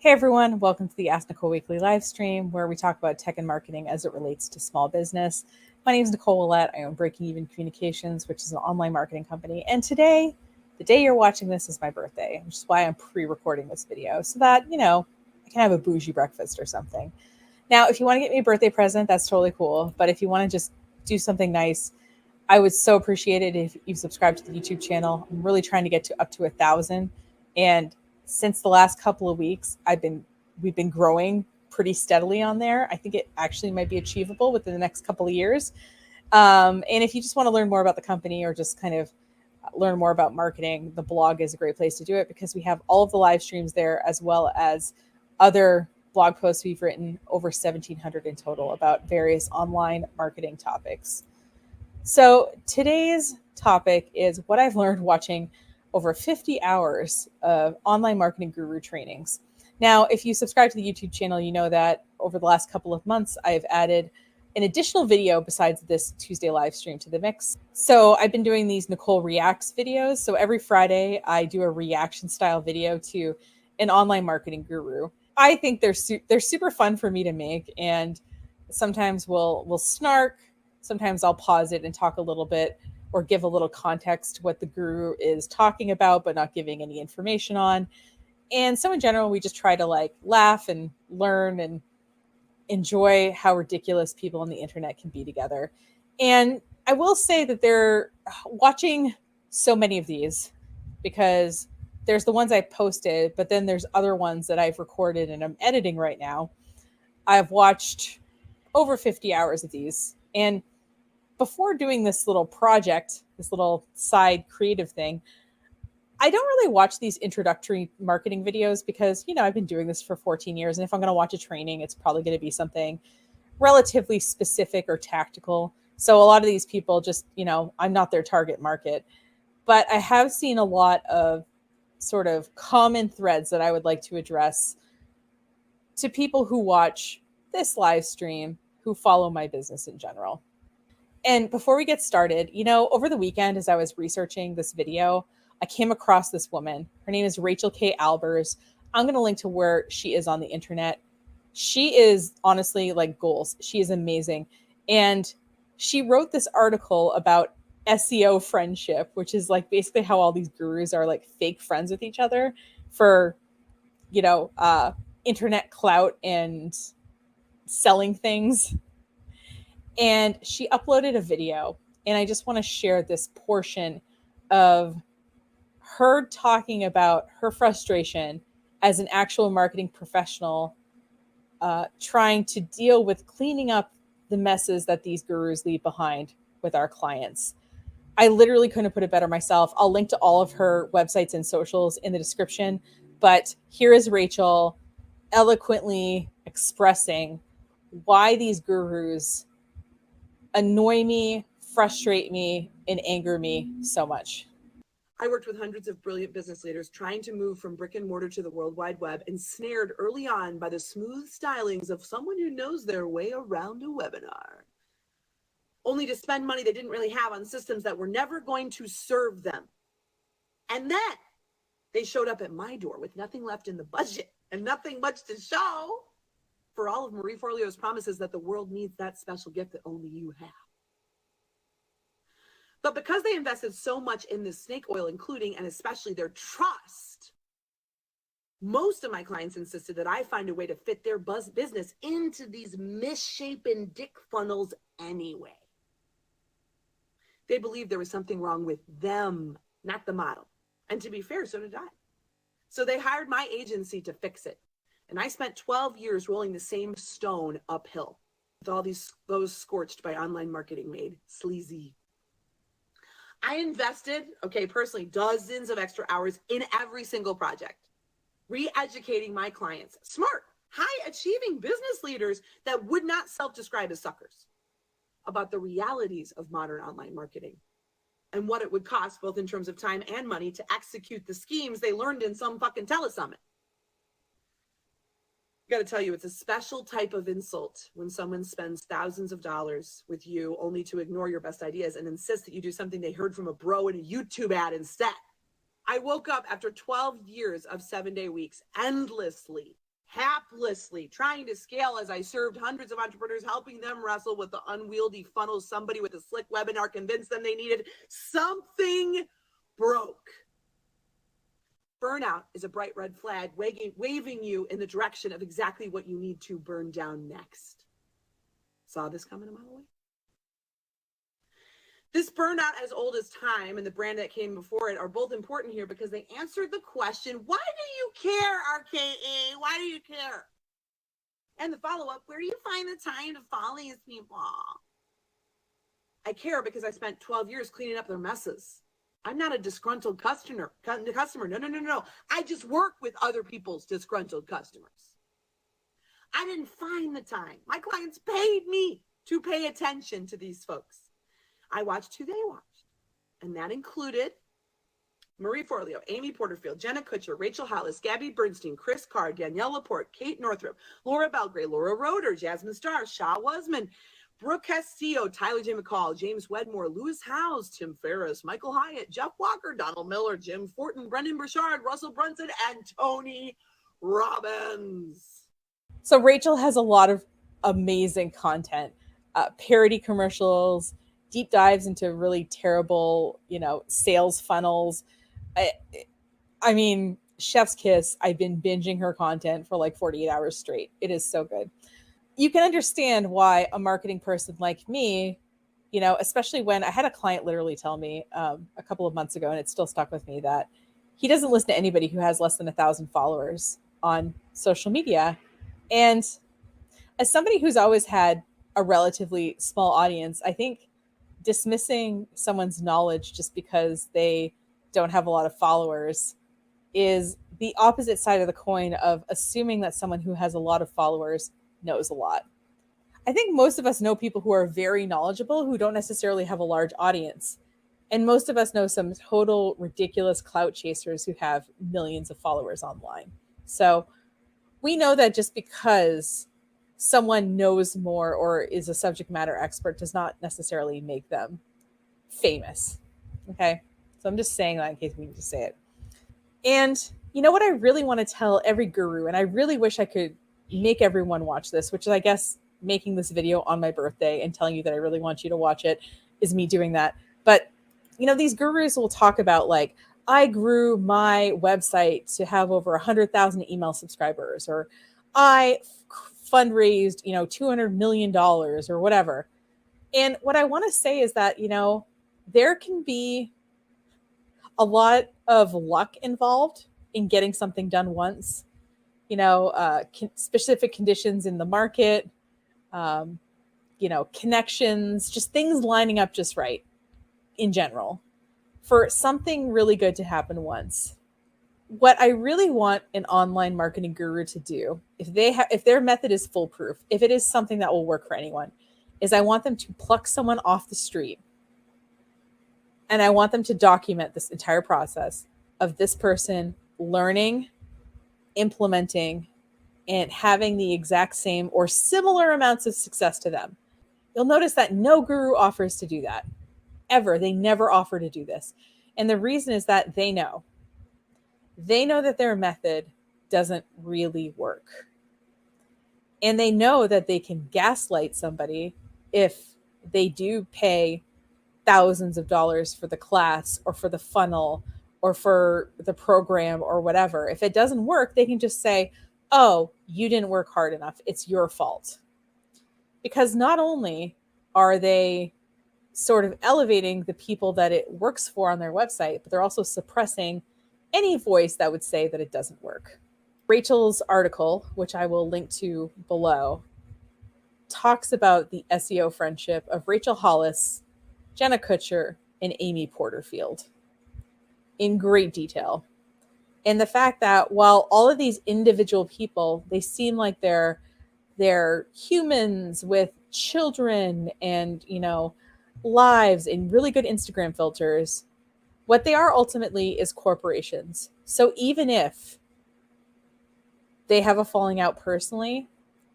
Hey everyone, welcome to the Ask Nicole Weekly live stream where we talk about tech and marketing as it relates to small business. My name is Nicole Willette. I own Breaking Even Communications, which is an online marketing company. And today, the day you're watching this, is my birthday, which is why I'm pre-recording this video so that, I can have a bougie breakfast or something. Now, if you want to get me a birthday present, that's totally cool. But if you want to just do something nice, I would so appreciate it if you subscribe to the YouTube channel. I'm really trying to get to up to 1,000. And since the last couple of weeks, we've been growing pretty steadily on there. I think it actually might be achievable within the next couple of years. And if you just want to learn more about the company or just kind of learn more about marketing, the blog is a great place to do it because we have all of the live streams there as well as other blog posts we've written, over 1,700 in total, about various online marketing topics. So today's topic is what I've learned watching over 50 hours of online marketing guru trainings. Now, if you subscribe to the YouTube channel, you know that over the last couple of months, I've added an additional video besides this Tuesday live stream to the mix. So I've been doing these Nicole Reacts videos. So every Friday, I do a reaction style video to an online marketing guru. I think they're super fun for me to make, and sometimes we'll snark. Sometimes I'll pause it and talk a little bit or give a little context to what the guru is talking about, but not giving any information on. And so in general, we just try to laugh and learn and enjoy how ridiculous people on the internet can be together. And I will say that they're watching so many of these because there's the ones I posted, but then there's other ones that I've recorded and I'm editing right now. I've watched over 50 hours of these. And before doing this little project, this little side creative thing, I don't really watch these introductory marketing videos because, I've been doing this for 14 years. And if I'm going to watch a training, it's probably going to be something relatively specific or tactical. So a lot of these people just, I'm not their target market. But I have seen a lot of sort of common threads that I would like to address to people who watch this live stream, who follow my business in general. And before we get started, over the weekend, as I was researching this video, I came across this woman. Her name is Rachel K. Albers. I'm going to link to where she is on the internet. She is honestly like goals. She is amazing. And she wrote this article about SEO friendship, which is like basically how all these gurus are like fake friends with each other for, internet clout and selling things. And she uploaded a video, and I just want to share this portion of her talking about her frustration as an actual marketing professional, trying to deal with cleaning up the messes that these gurus leave behind with our clients. I literally couldn't put it better myself. I'll link to all of her websites and socials in the description, but here is Rachel eloquently expressing why these gurus annoy me, frustrate me, and anger me so much. I worked with hundreds of brilliant business leaders trying to move from brick and mortar to the World Wide Web, ensnared early on by the smooth stylings of someone who knows their way around a webinar, only to spend money they didn't really have on systems that were never going to serve them. And then they showed up at my door with nothing left in the budget and nothing much to show for all of Marie Forleo's promises that the world needs that special gift that only you have. But because they invested so much in this snake oil, including and especially their trust, most of my clients insisted that I find a way to fit their business into these misshapen dick funnels anyway. They believed there was something wrong with them, not the model. And to be fair, so did I. So they hired my agency to fix it. And I spent 12 years rolling the same stone uphill with all those scorched by online marketing made sleazy. I invested, personally, dozens of extra hours in every single project, re-educating my clients, smart, high-achieving business leaders that would not self-describe as suckers, about the realities of modern online marketing and what it would cost, both in terms of time and money, to execute the schemes they learned in some fucking telesummit. I got to tell you, it's a special type of insult when someone spends thousands of dollars with you only to ignore your best ideas and insist that you do something they heard from a bro in a YouTube ad instead. I woke up after 12 years of 7-day weeks endlessly haplessly trying to scale as I served hundreds of entrepreneurs, helping them wrestle with the unwieldy funnels somebody with a slick webinar convinced them they needed. Something broke. Burnout is a bright red flag waving you in the direction of exactly what you need to burn down next. Saw this coming a mile away? This burnout as old as time and the brand that came before it are both important here because they answered the question, why do you care, RKE? Why do you care? And the follow-up, where do you find the time to follow these people? I care because I spent 12 years cleaning up their messes. I'm not a disgruntled customer. No. I just work with other people's disgruntled customers. I didn't find the time. My clients paid me to pay attention to these folks. I watched who they watched, and that included Marie Forleo, Amy Porterfield, Jenna Kutcher, Rachel Hollis, Gabby Bernstein, Chris Carr, Danielle Laporte, Kate Northrup, Laura Belgray, Laura Roeder, Jasmine Starr, Shaw Wasman, Brooke Castillo, Tyler J. McCall, James Wedmore, Lewis Howes, Tim Ferriss, Michael Hyatt, Jeff Walker, Donald Miller, Jim Fortin, Brendan Burchard, Russell Brunson, and Tony Robbins. So Rachel has a lot of amazing content, parody commercials, deep dives into really terrible, sales funnels. I mean, chef's kiss. I've been binging her content for like 48 hours straight. It is so good. You can understand why a marketing person like me, especially when I had a client literally tell me a couple of months ago, and it still stuck with me, that he doesn't listen to anybody who has less than 1,000 followers on social media. And as somebody who's always had a relatively small audience, I think dismissing someone's knowledge just because they don't have a lot of followers is the opposite side of the coin of assuming that someone who has a lot of followers knows a lot. I think most of us know people who are very knowledgeable who don't necessarily have a large audience. And most of us know some total ridiculous clout chasers who have millions of followers online. So we know that just because someone knows more or is a subject matter expert does not necessarily make them famous. Okay. So I'm just saying that in case we need to say it. And you know what I really want to tell every guru, and I really wish I could make everyone watch this, which is, I guess, making this video on my birthday and telling you that I really want you to watch it is me doing that. But, these gurus will talk about like, I grew my website to have over 100,000 email subscribers, or I fundraised, $200 million or whatever. And what I want to say is that, there can be a lot of luck involved in getting something done once, specific conditions in the market, connections, just things lining up just right in general for something really good to happen once. What I really want an online marketing guru to do, if their method is foolproof, if it is something that will work for anyone, is I want them to pluck someone off the street. And I want them to document this entire process of this person learning, implementing, and having the exact same or similar amounts of success to them. You'll notice that no guru offers to do that. Ever. They never offer to do this. And the reason is that they know that their method doesn't really work. And they know that they can gaslight somebody if they do pay thousands of dollars for the class or for the funnel or for the program or whatever. If it doesn't work, they can just say, oh, you didn't work hard enough. It's your fault. Because not only are they sort of elevating the people that it works for on their website, but they're also suppressing any voice that would say that it doesn't work. Rachel's article, which I will link to below, talks about the SEO friendship of Rachel Hollis, Jenna Kutcher, and Amy Porterfield in great detail. And the fact that while all of these individual people, they seem like they're humans with children and, lives and really good Instagram filters, what they are ultimately is corporations. So even if they have a falling out personally,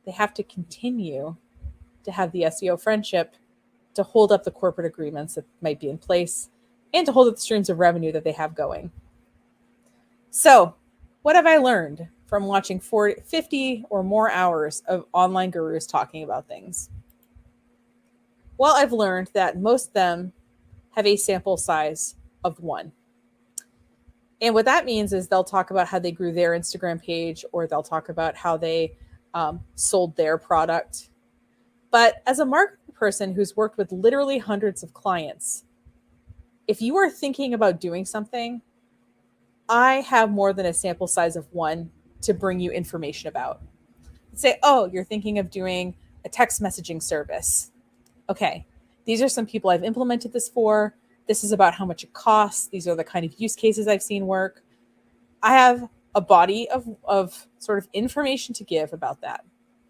they have to continue to have the SEO friendship to hold up the corporate agreements that might be in place and to hold up the streams of revenue that they have going. So what have I learned from watching 50 or more hours of online gurus talking about things? Well, I've learned that most of them have a sample size of one. And what that means is they'll talk about how they grew their Instagram page, or they'll talk about how they sold their product. But as a marketing person who's worked with literally hundreds of clients, if you are thinking about doing something, I have more than a sample size of one to bring you information about. Say, oh, you're thinking of doing a text messaging service. Okay, these are some people I've implemented this for. This is about how much it costs. These are the kind of use cases I've seen work. I have a body of sort of information to give about that.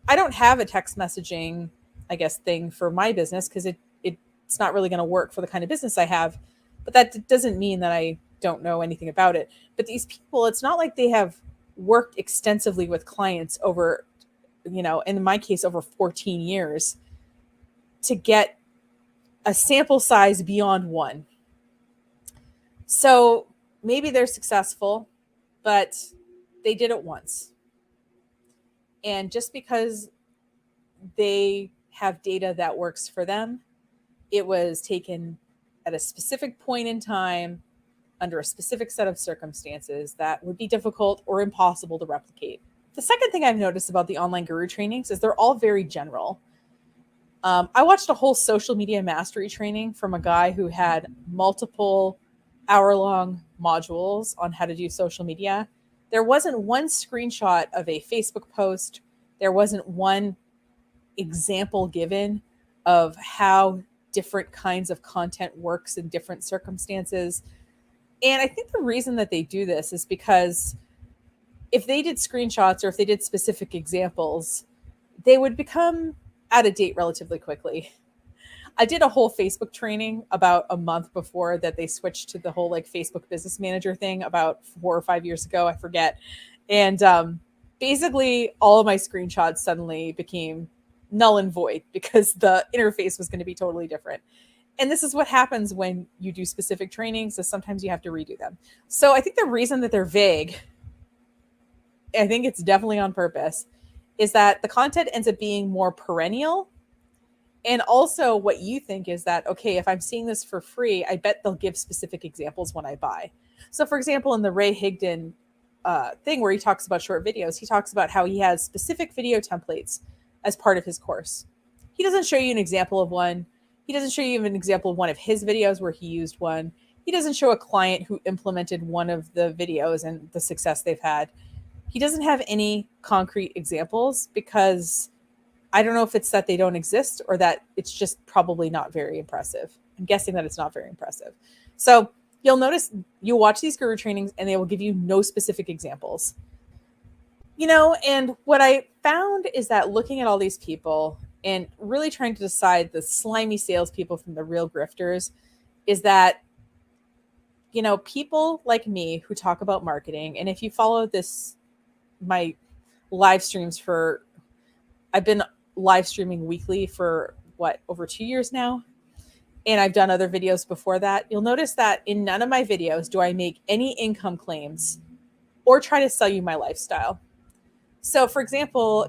I don't have a text messaging, I guess, thing for my business because it's not really going to work for the kind of business I have. But that doesn't mean that I don't know anything about it. But these people, it's not like they have worked extensively with clients over, in my case, over 14 years to get a sample size beyond one. So maybe they're successful, but they did it once. And just because they have data that works for them, it was taken at a specific point in time under a specific set of circumstances that would be difficult or impossible to replicate. The second thing I've noticed about the online guru trainings is they're all very general. I watched a whole social media mastery training from a guy who had multiple hour-long modules on how to do social media. There wasn't one screenshot of a Facebook post. There wasn't one example given of how different kinds of content works in different circumstances. And I think the reason that they do this is because if they did screenshots or if they did specific examples, they would become out of date relatively quickly. I did a whole Facebook training about a month before that they switched to the whole Facebook business manager thing about 4 or 5 years ago. I forget. And basically all of my screenshots suddenly became null and void because the interface was going to be totally different. And this is what happens when you do specific trainings, is sometimes you have to redo them. So I think the reason that they're vague, I think it's definitely on purpose, is that the content ends up being more perennial. And also what you think is that, okay, if I'm seeing this for free, I bet they'll give specific examples when I buy. So for example, in the Ray Higdon thing where he talks about short videos, he talks about how he has specific video templates as part of his course. He doesn't show you an example of one. He doesn't show you even an example of one of his videos where he used one. He doesn't show a client who implemented one of the videos and the success they've had. He doesn't have any concrete examples because I don't know if it's that they don't exist or that it's just probably not very impressive. I'm guessing that it's not very impressive. So you'll notice you'll watch these guru trainings and they will give you no specific examples. And what I found is that looking at all these people and really trying to decide the slimy salespeople from the real grifters is that, people like me who talk about marketing, and if you follow my live streams I've been live streaming weekly for over 2 years now. And I've done other videos before that. You'll notice that in none of my videos do I make any income claims or try to sell you my lifestyle. So for example,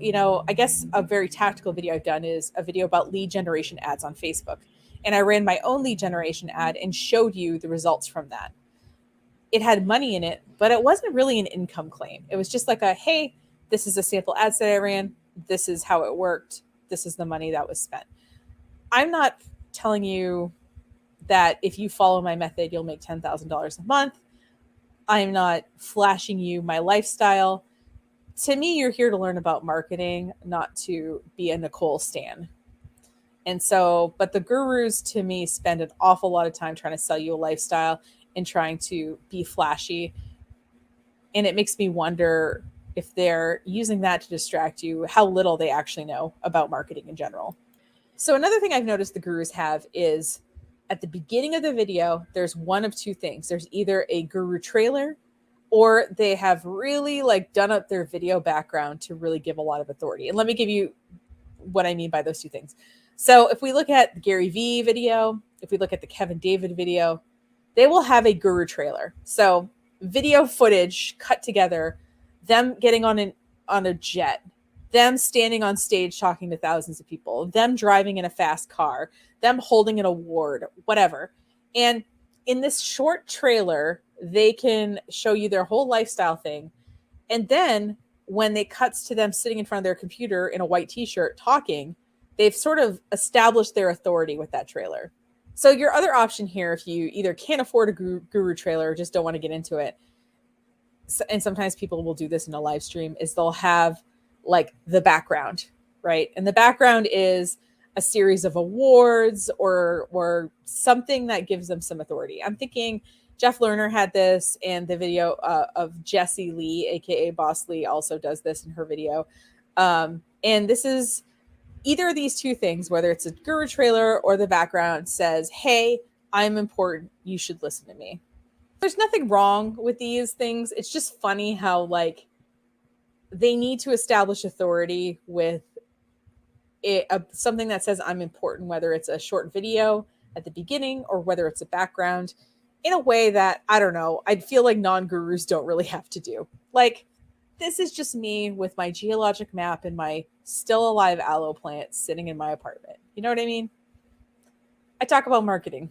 I guess a very tactical video I've done is a video about lead generation ads on Facebook. And I ran my own lead generation ad and showed you the results from that. It had money in it, but it wasn't really an income claim. It was just like hey, this is a sample ad set I ran. This is how it worked. This is the money that was spent. I'm not telling you that if you follow my method, you'll make $10,000 a month. I'm not flashing you my lifestyle. To me, you're here to learn about marketing, not to be a Nicole stan. And so, but the gurus to me spend an awful lot of time trying to sell you a lifestyle and trying to be flashy. And it makes me wonder if they're using that to distract you, how little they actually know about marketing in general. So another thing I've noticed the gurus have is at the beginning of the video, there's one of two things. There's either a guru trailer or they have really done up their video background to really give a lot of authority. And let me give you what I mean by those two things. So if we look at the Gary Vee video, if we look at the Kevin David video, they will have a guru trailer. So video footage cut together them getting on a jet, them standing on stage talking to thousands of people, them driving in a fast car, them holding an award, whatever. And in this short trailer, they can show you their whole lifestyle thing. And then when it cuts to them sitting in front of their computer in a white t-shirt talking, they've sort of established their authority with that trailer. So your other option here, if you either can't afford a guru trailer or just don't want to get into it, and sometimes people will do this in a live stream, is they'll have like the background, right? And the background is a series of awards or something that gives them some authority. I'm thinking Jeff Lerner had this, and the video of Jessie Lee, aka Boss Lee, also does this in her video. And this is either of these two things, whether it's a guru trailer or the background says, hey, I'm important, you should listen to me. There's nothing wrong with these things. It's just funny how like they need to establish authority with something that says I'm important, whether it's a short video at the beginning or whether it's a background, in a way that, I don't know, I'd feel like non-gurus don't really have to do. Like, this is just me with my geologic map and my still alive aloe plant sitting in my apartment. You know what I mean? I talk about marketing.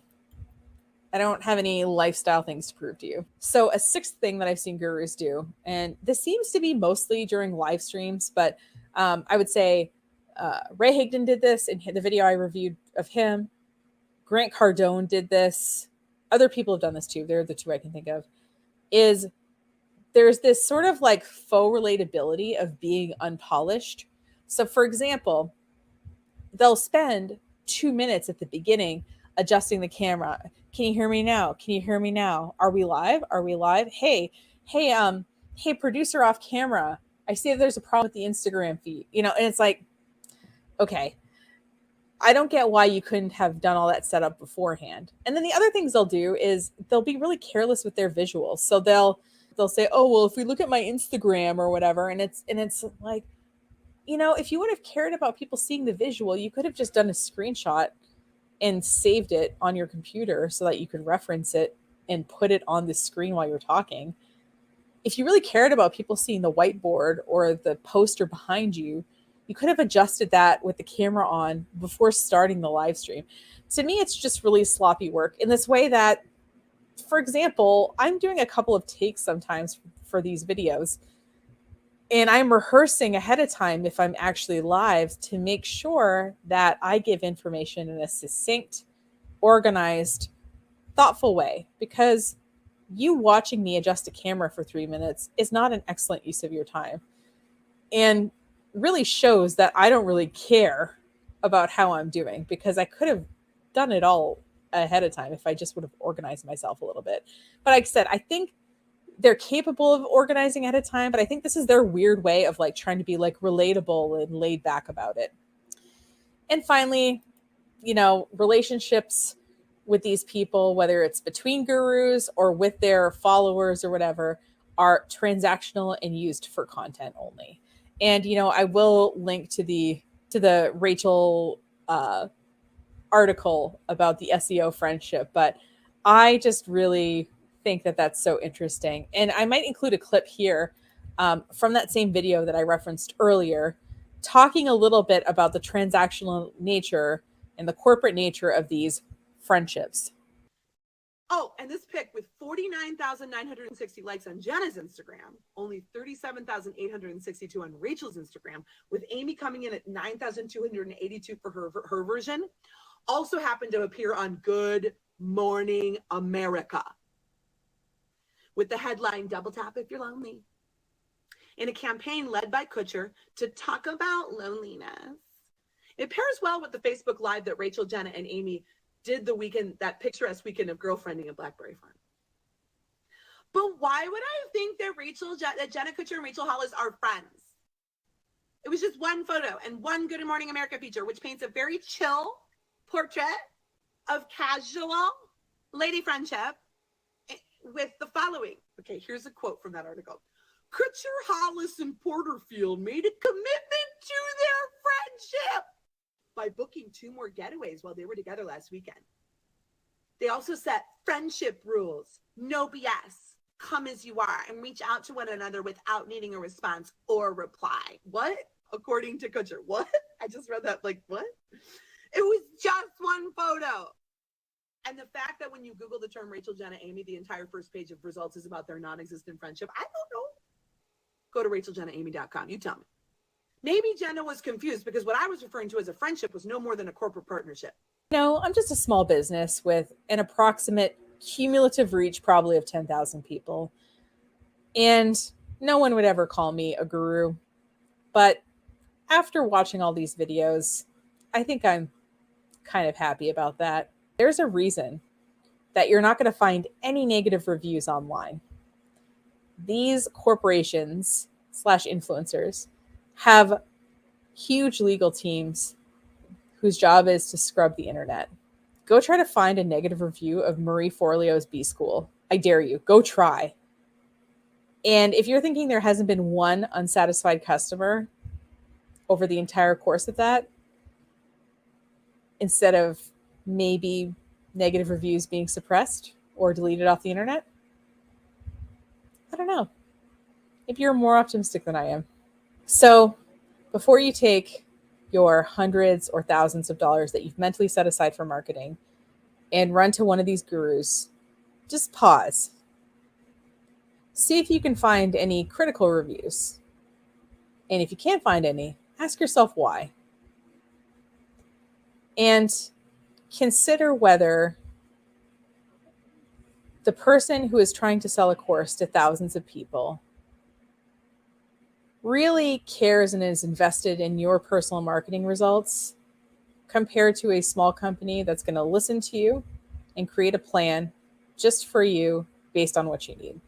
I don't have any lifestyle things to prove to you. So a sixth thing that I've seen gurus do, and this seems to be mostly during live streams, but I would say Ray Higdon did this in the video I reviewed of him. Grant Cardone did this. Other people have done this too. They're the two I can think of. Is there's this sort of like faux relatability of being unpolished. So for example, they'll spend 2 minutes at the beginning adjusting the camera. Can you hear me now? Can you hear me now? Are we live? Are we live? Hey, producer off camera. I see that there's a problem with the Instagram feed, and it's like, okay, I don't get why you couldn't have done all that setup beforehand. And then the other things they'll do is they'll be really careless with their visuals. So they'll say, oh, well, if we look at my Instagram or whatever, and it's like, if you would have cared about people seeing the visual, you could have just done a screenshot and saved it on your computer so that you could reference it and put it on the screen while you're talking. If you really cared about people seeing the whiteboard or the poster behind you, you could have adjusted that with the camera on before starting the live stream. To me, it's just really sloppy work in this way that, for example, I'm doing a couple of takes sometimes for these videos, and I'm rehearsing ahead of time if I'm actually live to make sure that I give information in a succinct, organized, thoughtful way, because you watching me adjust a camera for 3 minutes is not an excellent use of your time, and really shows that I don't really care about how I'm doing, because I could have done it all ahead of time if I just would have organized myself a little bit. But like I said, I think they're capable of organizing ahead of time, but I think this is their weird way of like trying to be like relatable and laid back about it. And finally, relationships with these people, whether it's between gurus or with their followers or whatever, are transactional and used for content only. And I will link to the Rachel article about the SEO friendship, but I just really think that that's so interesting. And I might include a clip here from that same video that I referenced earlier, talking a little bit about the transactional nature and the corporate nature of these friendships. Oh, and this pic with 49,960 likes on Jenna's Instagram, only 37,862 on Rachel's Instagram, with Amy coming in at 9,282 for her version, also happened to appear on Good Morning America with the headline, "Double Tap If You're Lonely," in a campaign led by Kutcher to talk about loneliness. It pairs well with the Facebook Live that Rachel, Jenna, and Amy did the weekend, that picturesque weekend of girlfriending at Blackberry Farm. But why would I think that Jenna Kutcher and Rachel Hollis are friends? It was just one photo and one Good Morning America feature, which paints a very chill portrait of casual lady friendship with the following. Okay, here's a quote from that article. Kutcher, Hollis, and Porterfield made a commitment to their friendship by booking 2 more getaways while they were together last weekend. They also set friendship rules, no BS, come as you are and reach out to one another without needing a response or reply. What? According to Kutcher. What? I just read that like, what? It was just one photo. And the fact that when you Google the term Rachel, Jenna, Amy, the entire first page of results is about their non-existent friendship. I don't know. Go to racheljennaamy.com. You tell me. Maybe Jenna was confused because what I was referring to as a friendship was no more than a corporate partnership. No, I'm just a small business with an approximate cumulative reach probably of 10,000 people. And no one would ever call me a guru. But after watching all these videos, I think I'm kind of happy about that. There's a reason that you're not going to find any negative reviews online. These corporations / influencers have huge legal teams whose job is to scrub the internet. Go try to find a negative review of Marie Forleo's B School. I dare you. Go try. And if you're thinking there hasn't been one unsatisfied customer over the entire course of that, instead of maybe negative reviews being suppressed or deleted off the internet, I don't know. Maybe you're more optimistic than I am. So before you take your hundreds or thousands of dollars that you've mentally set aside for marketing and run to one of these gurus, just pause. See if you can find any critical reviews. And if you can't find any, ask yourself why. And consider whether the person who is trying to sell a course to thousands of people really cares and is invested in your personal marketing results compared to a small company that's going to listen to you and create a plan just for you based on what you need.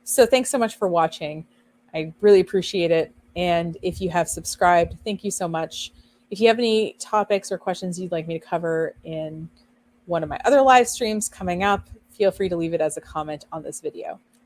So thanks so much for watching. I really appreciate it. And if you have subscribed, thank you so much. If you have any topics or questions you'd like me to cover in one of my other live streams coming up, feel free to leave it as a comment on this video.